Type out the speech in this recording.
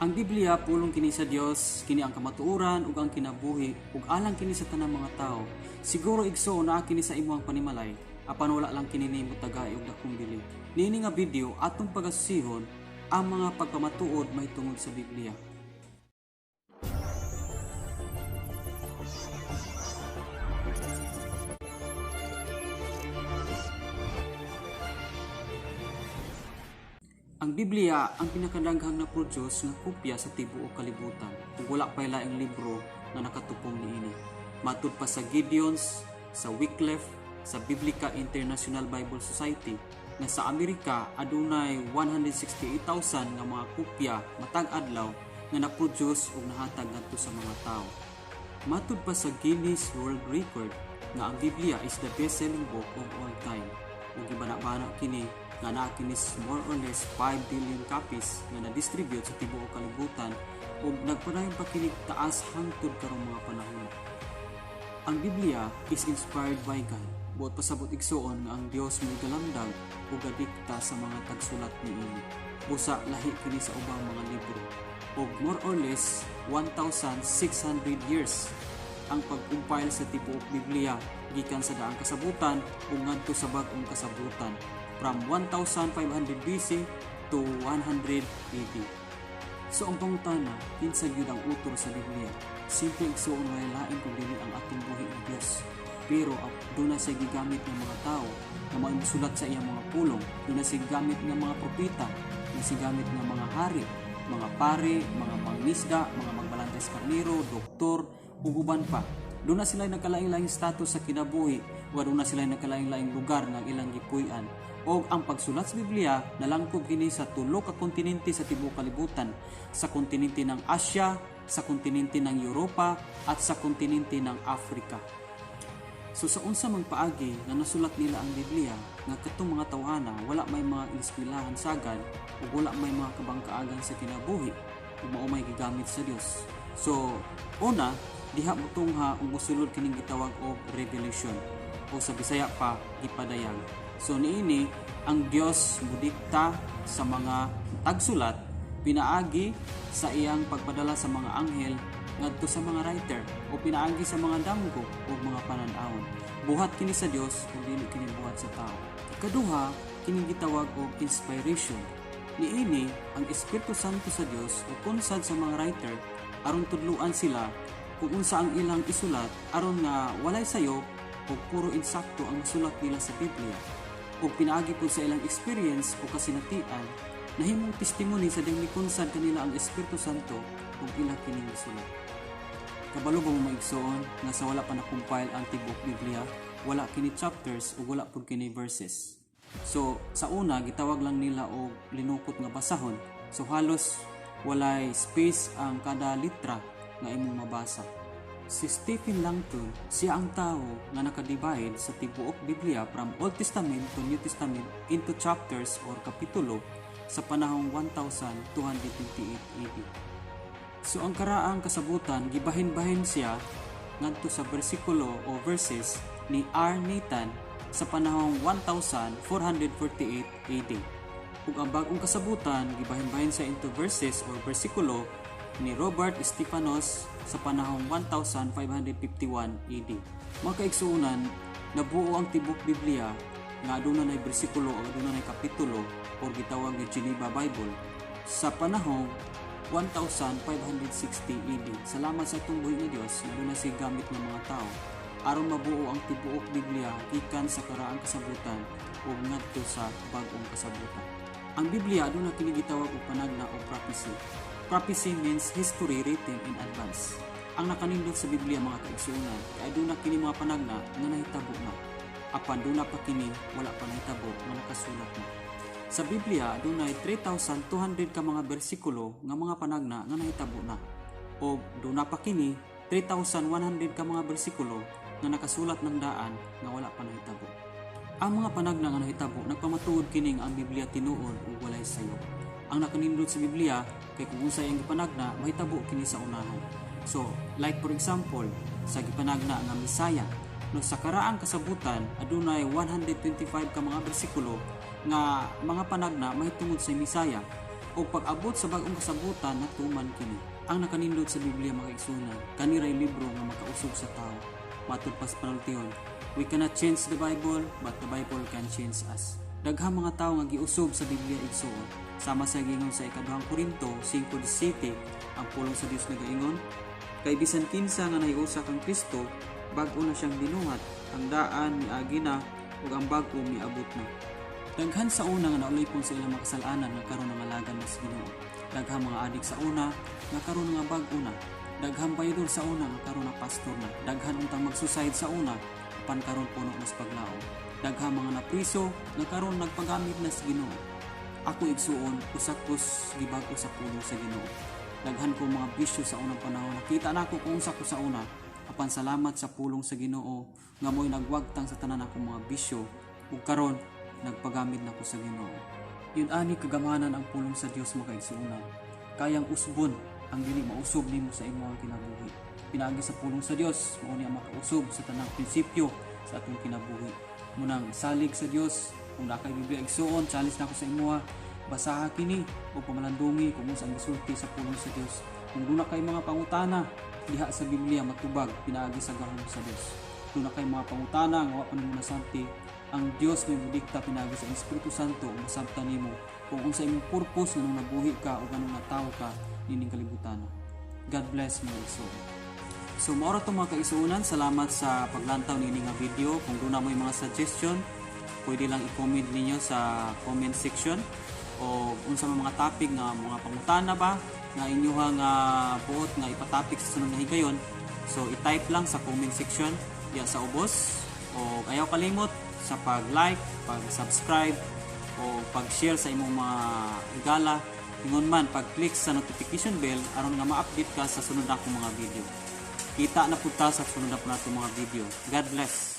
Ang Biblia pulong kini sa Dios, kini ang kamatuoran ug ang kinabuhi ug alang kini sa tanang mga tao. Siguro igso naa kini sa imong panimalay, apan wala lang kini nimo tagay ug dakong bili. Niini nga video atong pagasusihon ang mga pagpamatuod mahitungod sa Biblia. Ang Biblia ang pinakadaghang na-produce nga kopya sa tibuok kalibutan ug wala pa laing libro nga nakatupong niini. Matud pa sa Gideons, sa Wycliffe, sa Biblica International Bible Society nga sa Amerika adunay 168,000 nga mga kopya matag adlaw nga na-produce ug nahatag ngadto sa mga tawo. Matud pa sa Guinness World Record nga ang Biblia is the best-selling book of all time. Ug gibana-bana kini nga naa kini more or less 5 billion copies nga na-distribute sa tibuok kalibutan ug nagpadayon pa kini taas hangtod karong mga panahon. Ang Biblia is inspired by God. Buot pasabot igsoon nga ang Dios may galamdag ug gadikta sa mga tagsulat niini. Busa lahi kini sa ubang mga libro. Ug more or less 1,600 years ang pag-compile sa tibuok Biblia gikan sa daang kasabutan ug ngadto sa bag-ong kasabutan from 1500 BC to 100 AD. So ang pangutana, kinsa gyud ang utor sa Biblia? Simple igsoon nga lain kung dili ang atong buhi ng Dios. Pero doon na siya gigamit ng mga tao na maisulat sa iyang mga pulong. Doon na siya gigamit ng mga propeta, na siya gamit ng mga hari, mga pare, mga mangisda, mga magbalantes karnero, doktor, ug uban pa. Doon na sila nagkalaing-laing status sa kinabuhi, o doon na sila nagkalaing-laing lugar nga ilang gipuy-an. O ang pagsulat sa Biblia nalangkob kini sa tulo ka kontinente sa tibuok kalibutan, sa kontinente ng Asia, sa kontinente ng Europa at sa kontinente ng Africa. So sa unsa mang paagi nga nasulat nila ang Biblia nga katong mga tawhana wala may mga eskwelahan sagad ug wala may mga kabangkaagan sa kinabuhi ug mao may gigamit sa Dios. So una diha mutungha ug mosulod kining gitawag og revelation o sa Bisaya pa gipadayag. So niini ang Dios mudikta sa mga tagsulat pinaagi sa iyang pagpadala sa mga anghel ngadto sa mga writer o pinaagi sa mga damgo o mga panan-awon. Buhat kini sa Dios ug dili kini buhat sa tao. Ikaduha kini gitawag og inspiration. Niini ang Espiritu Santo sa Dios o konsad sa mga writer aron tudluan sila kung unsa ang ilang isulat aron nga walay sayo o puro insakto ang sulat nila sa Biblia. O pinaagi po sa ilang experience o kasinatian nahimong testimony sa ding konsad kanila ang Espiritu Santo ug ilang kining sulat. Kabalo ba mo maigsoon nga sa wala pa na-compile ang tibuok Biblia, wala kini chapters ug wala pud kini verses. So sa una gitawag lang nila og linukot nga basahon. So halos walay space ang kada litra nga imong mabasa. Si Stephen Langton, siya ang tao nga nakadivide sa tibuok Biblia from Old Testament to New Testament into chapters or kapitulo sa panahong 1228 AD. So ang karaang kasabutan, gibahin-bahin siya ngadto sa bersikulo o verses ni R. Nathan sa panahong 1448 AD. Ug ang bagong kasabutan, gibahin-bahin siya into verses or bersikulo ni Robert Stephanos sa panahong 1551 AD. Mga kaigsuunan, nabuo ang tibuok Biblia nga aduna nay bersikulo o aduna nay kapitulo o gitawag ni Geneva Bible sa panahong 1560 AD. Salamat sa itong buhi nga Dios na aduna siya gamit ng mga tao aron mabuo ang tibuok Biblia gikan sa karaang kasabutan ug ngadto sa bag-ong kasabutan. Ang Biblia aduna kini gitawag og panagna o prophecy. Prophecy means history written in advance. Ang nakanindot sa Biblia mga kaigsuonan kay aduna kini mga panagna nga nahitabo na. Apan duna pa kini wala pa nahitabo nga nakasulat na. Sa Biblia adunay 3,200 ka mga bersikulo nga mga panagna nga nahitabo na. O duna pa kini 3,100 ka mga bersikulo nga nakasulat ng daan nga wala pa nahitabo. Ang mga panagna nga nahitabo nagpamatuod kini nga ang Biblia tinuod ug walay sayo. Ang nakanindot sa Biblia kay kung unsay ang gipanagna mahitabo kini sa unahan. So, like for example, sa gipanagna nga Misaya, no sa karaang kasabutan adunay 125 ka mga bersikulo nga mga panagna mahitungod sa Misaya. O pag-abot sa bag-ong kasabutan natuman kini. Ang nakanindot sa Biblia mga igsunan, kani ray libro nga makausog sa tao. Matud pas panultihon, we cannot change the Bible, but the Bible can change us. Daghang mga tao nga giusog sa Biblia igsuon. Sama sa gingon sa ikaduhang Korinto 5:17, ang pulong sa Dios nagaingon, kay bisan kinsa nga nahiusa kang Kristo, bag-o na siyang binuhat, ang daan miagi na ug ang bag-o miabot na. Daghan sa una nga naulipon sa ilang makasalanan nga karon nga alagan na sa Ginoo. Daghang mga adik sa una nga karon nga bag-o na. Daghang bayador sa una nga karon nga pastor na. Daghang untang mag-suicide sa una apan karon puno na sa paglaom. Daghang mga napriso nga karon nagpagamit na sa Ginoo. Ako igsuon usakos gibag-o sa pulong sa Ginoo. Daghan ko mga bisyo sa unang panahon. Nakita nako kung unsa ko sa una. Apan salamat sa pulong sa Ginoo nga mo'y nagwagtang sa tanan akong mga bisyo ug karon nagpagamit na ko sa Ginoo. Yun ani kagamanan ang pulong sa Dios mga igsuonan. Kayang usbon ang dili mausob nimo sa imong kinabuhi. Pinaagi sa pulong sa Dios mao ni ang makausob sa tanang prinsipyo sa atong kinabuhi. Munang salig sa Dios kung nakay Biblia igsuon, challenge na ko sa imuha, basaha kini o pamalandungi kung unsa ang gisulti sa pulong sa Dios. Kung duna kay mga pangutana diha sa Biblia matubag pinaagi sa gahom sa Dios. Duna kay mga pangutana nga wa pa nimo nasamti, ang Dios may mudikta pinaagi sa Espiritu Santo o masabtan nimo kung unsa imong purpose nga nabuhi ka o ganung natawo ka nining kalibutan. God bless mga igsoon. So mao ra to mga kaigsuonan, salamat sa paglantaw nining nga video. Kung duna mo mga suggestion, pwede lang i-comment ninyo sa comment section o unsa man mga topic nga mga pangutana ba nga inyuhang buot nga ipatopic sa sunod nga higayon. So i-type lang sa comment section diya sa ubos o ayaw kalimot sa pag-like, pag-subscribe o pag-share sa imong mga higala. Ingon man pag-click sa notification bell aron nga ma-update ka sa sunod akong mga video. Kita na punta sa sunod na po natin mga video. God bless.